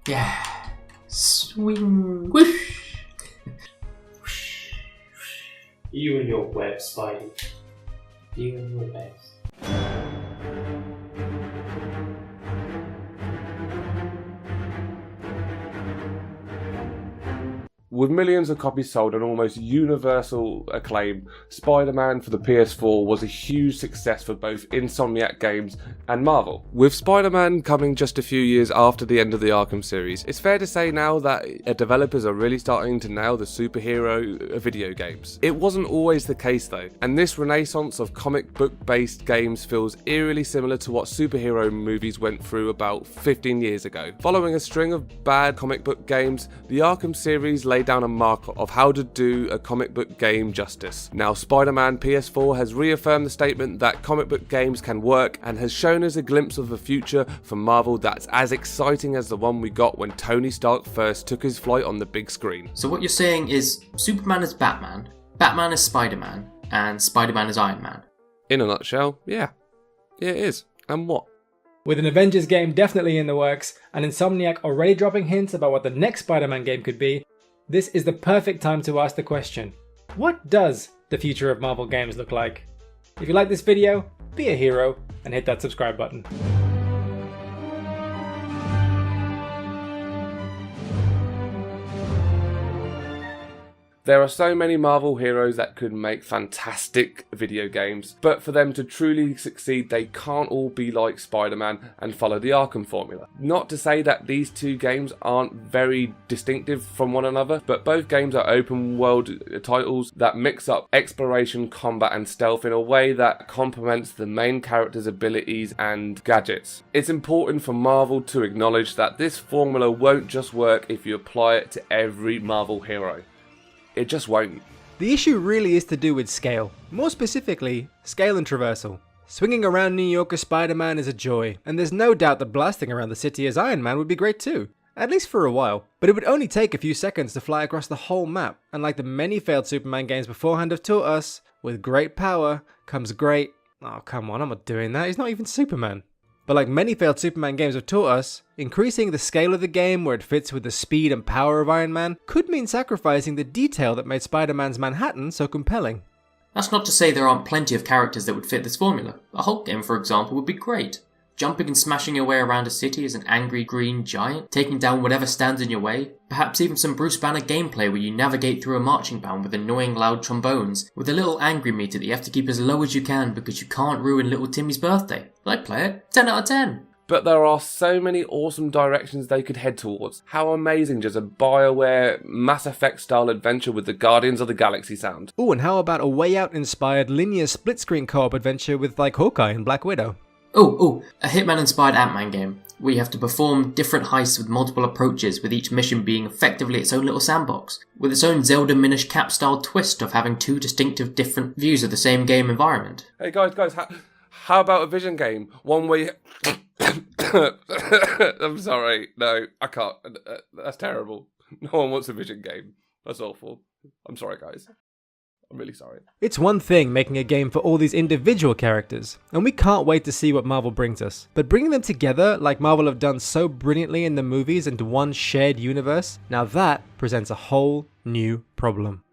Yeah. Swing. Whoosh. You and your web, Spidey. You and your webs. With millions of copies sold and almost universal acclaim, Spider-Man for the PS4 was a huge success for both Insomniac Games and Marvel. With Spider-Man coming just a few years after the end of the Arkham series, it's fair to say now that developers are really starting to nail the superhero video games. It wasn't always the case though, and this renaissance of comic book-based games feels eerily similar to what superhero movies went through about 15 years ago. Following a string of bad comic book games, the Arkham series laid down a mark of how to do a comic book game justice. Now Spider-Man PS4 has reaffirmed the statement that comic book games can work and has shown us a glimpse of a future for Marvel that's as exciting as the one we got when Tony Stark first took his flight on the big screen. So what you're saying is Superman is Batman, Batman is Spider-Man, and Spider-Man is Iron Man. In a nutshell, yeah. Yeah, it is. And what? With an Avengers game definitely in the works, and Insomniac already dropping hints about what the next Spider-Man game could be, this is the perfect time to ask the question, what does the future of Marvel games look like? If you like this video, be a hero and hit that subscribe button. There are so many Marvel heroes that could make fantastic video games, but for them to truly succeed, they can't all be like Spider-Man and follow the Arkham formula. Not to say that these two games aren't very distinctive from one another, but both games are open world titles that mix up exploration, combat and stealth in a way that complements the main character's abilities and gadgets. It's important for Marvel to acknowledge that this formula won't just work if you apply it to every Marvel hero. It just won't. The issue really is to do with scale. More specifically, scale and traversal. Swinging around New York as Spider-Man is a joy, and there's no doubt that blasting around the city as Iron Man would be great too. At least for a while. But it would only take a few seconds to fly across the whole map, and like the many failed Superman games beforehand have taught us, with great power comes great... Oh come on, I'm not doing that, he's not even Superman. But like many failed Superman games have taught us, increasing the scale of the game where it fits with the speed and power of Iron Man could mean sacrificing the detail that made Spider-Man's Manhattan so compelling. That's not to say there aren't plenty of characters that would fit this formula. A Hulk game, for example, would be great. Jumping and smashing your way around a city as an angry green giant, taking down whatever stands in your way, perhaps even some Bruce Banner gameplay where you navigate through a marching band with annoying loud trombones, with a little angry meter that you have to keep as low as you can because you can't ruin little Timmy's birthday. I'd play it. 10 out of 10. But there are so many awesome directions they could head towards. How amazing does a BioWare Mass Effect style adventure with the Guardians of the Galaxy sound? Oh, and how about a Way Out inspired linear split screen co-op adventure with like Hawkeye and Black Widow? A Hitman-inspired Ant-Man game, where you have to perform different heists with multiple approaches, with each mission being effectively its own little sandbox, with its own Zelda Minish Cap-style twist of having two distinctive different views of the same game environment. Hey guys, how about a vision game? One where you... I'm sorry, no, I can't. That's terrible. No one wants a vision game. That's awful. I'm sorry, guys. I'm really sorry. It's one thing making a game for all these individual characters, and we can't wait to see what Marvel brings us. But bringing them together, like Marvel have done so brilliantly in the movies, into one shared universe, now that presents a whole new problem.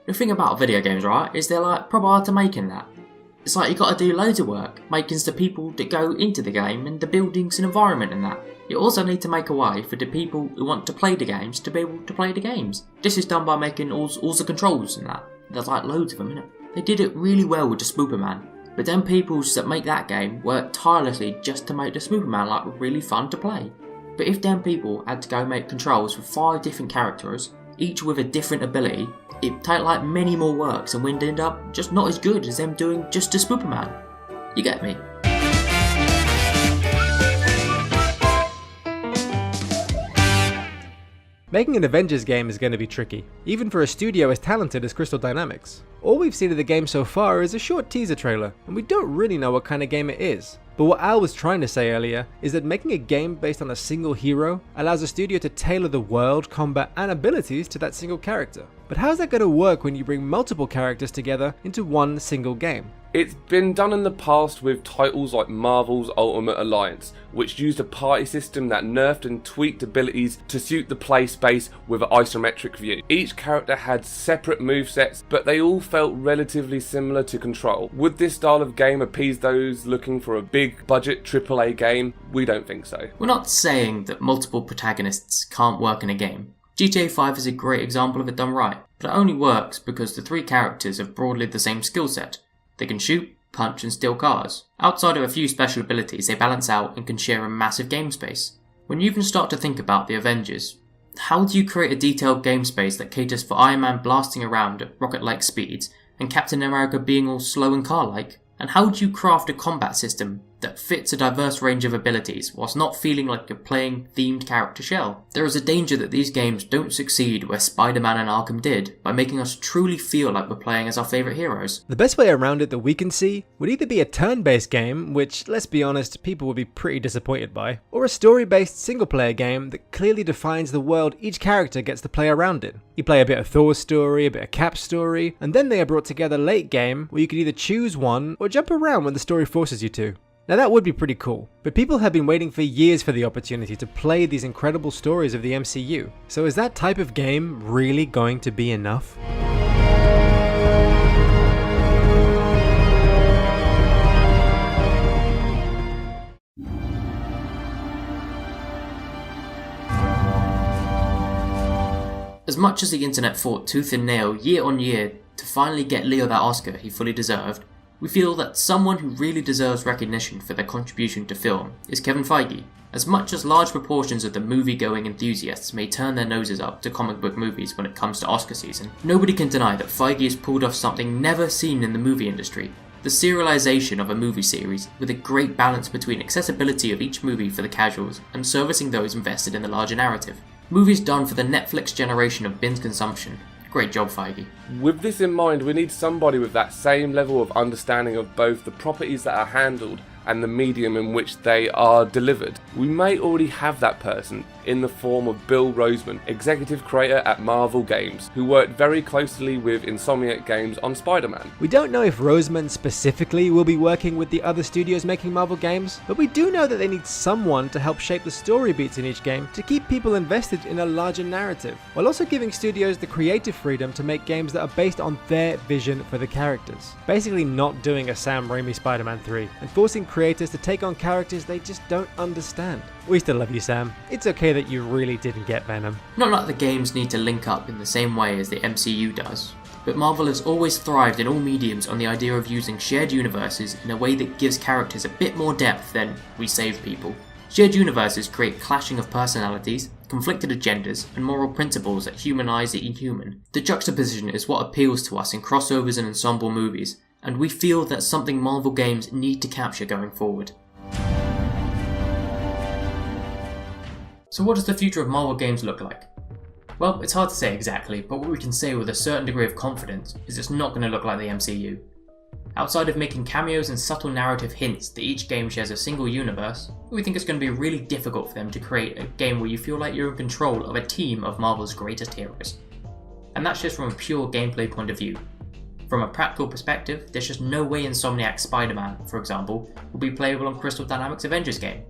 The thing about video games, right, is they're like proper hard to make in that. It's like you got to do loads of work, making the people that go into the game and the buildings and environment and that. You also need to make a way for the people who want to play the games to be able to play the games. This is done by making all the controls and that. There's like loads of them, innit? They did it really well with the SUPERHUMAN. But then people that make that game work tirelessly just to make the SUPERHUMAN like really fun to play. But if them people had to go make controls for 5 different characters, each with a different ability, it'd take like many more works and would end up just not as good as them doing just a SUPERHUMAN. You get me? Making an Avengers game is going to be tricky, even for a studio as talented as Crystal Dynamics. All we've seen of the game so far is a short teaser trailer, and we don't really know what kind of game it is. But what Al was trying to say earlier is that making a game based on a single hero allows a studio to tailor the world, combat, and abilities to that single character. But how's that going to work when you bring multiple characters together into one single game? It's been done in the past with titles like Marvel's Ultimate Alliance, which used a party system that nerfed and tweaked abilities to suit the play space with an isometric view. Each character had separate movesets, but they all felt relatively similar to Control. Would this style of game appease those looking for a big budget AAA game? We don't think so. We're not saying that multiple protagonists can't work in a game. GTA 5 is a great example of it done right, but it only works because the three characters have broadly the same skill set. They can shoot, punch and steal cars. Outside of a few special abilities, they balance out and can share a massive game space. When you even start to think about the Avengers, how do you create a detailed game space that caters for Iron Man blasting around at rocket-like speeds and Captain America being all slow and car-like? And how do you craft a combat system that fits a diverse range of abilities whilst not feeling like you're playing themed character shell? There is a danger that these games don't succeed where Spider-Man and Arkham did, by making us truly feel like we're playing as our favourite heroes. The best way around it that we can see would either be a turn-based game, which, let's be honest, people would be pretty disappointed by, or a story-based single-player game that clearly defines the world each character gets to play around in. You play a bit of Thor's story, a bit of Cap's story, and then they are brought together late game where you can either choose one or jump around when the story forces you to. Now that would be pretty cool, but people have been waiting for years for the opportunity to play these incredible stories of the MCU. So is that type of game really going to be enough? As much as the internet fought tooth and nail year on year to finally get Leo that Oscar he fully deserved, we feel that someone who really deserves recognition for their contribution to film is Kevin Feige. As much as large proportions of the movie-going enthusiasts may turn their noses up to comic book movies when it comes to Oscar season, nobody can deny that Feige has pulled off something never seen in the movie industry: the serialization of a movie series with a great balance between accessibility of each movie for the casuals and servicing those invested in the larger narrative. Movies done for the Netflix generation of binge consumption. Great job, Feige. With this in mind, we need somebody with that same level of understanding of both the properties that are handled and the medium in which they are delivered. We may already have that person in the form of Bill Roseman, executive creator at Marvel Games, who worked very closely with Insomniac Games on Spider-Man. We don't know if Roseman specifically will be working with the other studios making Marvel games, but we do know that they need someone to help shape the story beats in each game to keep people invested in a larger narrative, while also giving studios the creative freedom to make games that are based on their vision for the characters. Basically not doing a Sam Raimi Spider-Man 3 and forcing creators to take on characters they just don't understand. We still love you, Sam. It's okay that you really didn't get Venom. Not like the games need to link up in the same way as the MCU does, but Marvel has always thrived in all mediums on the idea of using shared universes in a way that gives characters a bit more depth than "we save people." Shared universes create clashing of personalities, conflicted agendas, and moral principles that humanize the inhuman. The juxtaposition is what appeals to us in crossovers and ensemble movies, and we feel that's something Marvel games need to capture going forward. So what does the future of Marvel games look like? Well, it's hard to say exactly, but what we can say with a certain degree of confidence is it's not going to look like the MCU. Outside of making cameos and subtle narrative hints that each game shares a single universe, we think it's going to be really difficult for them to create a game where you feel like you're in control of a team of Marvel's greatest heroes. And that's just from a pure gameplay point of view. From a practical perspective, there's just no way Insomniac's Spider-Man, for example, will be playable on Crystal Dynamics' Avengers game.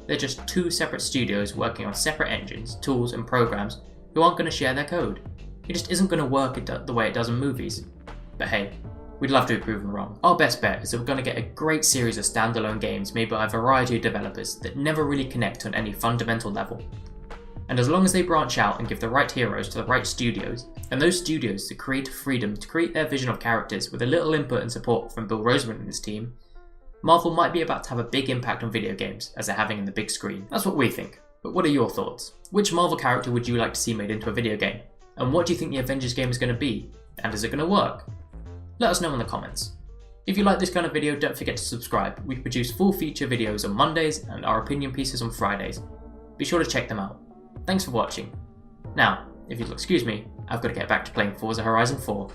They're just two separate studios working on separate engines, tools and programs who aren't going to share their code. It just isn't going to work the way it does in movies. But hey, we'd love to be proven wrong. Our best bet is that we're going to get a great series of standalone games made by a variety of developers that never really connect on any fundamental level. And as long as they branch out and give the right heroes to the right studios, and those studios the creative freedom to create their vision of characters with a little input and support from Bill Roseman and his team, Marvel might be about to have a big impact on video games as they're having in the big screen. That's what we think. But what are your thoughts? Which Marvel character would you like to see made into a video game? And what do you think the Avengers game is going to be? And is it going to work? Let us know in the comments. If you like this kind of video, don't forget to subscribe. We produce full feature videos on Mondays and our opinion pieces on Fridays. Be sure to check them out. Thanks for watching. Now, if you'll excuse me, I've got to get back to playing Forza Horizon 4.